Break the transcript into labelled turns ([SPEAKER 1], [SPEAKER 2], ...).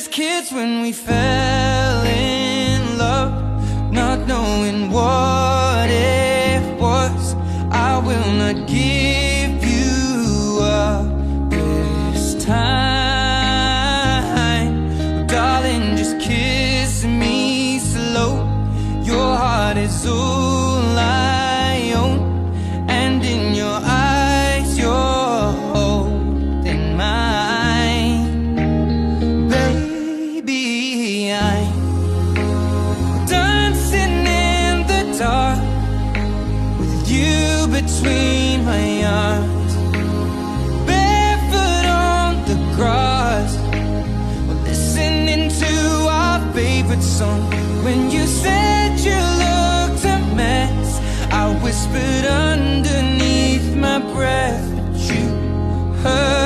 [SPEAKER 1] just kids when we fell in love, not knowing what it was. I will not give you up this time, darling, just kiss me slow. Your heart is all I own, and in your eyes you're holding mine. Baby, I'm dancing in the dark with you between my arms, barefoot on the grass, we're listening to our favorite song. When you said you looked a mess, I whispered underneath my breath, but you heard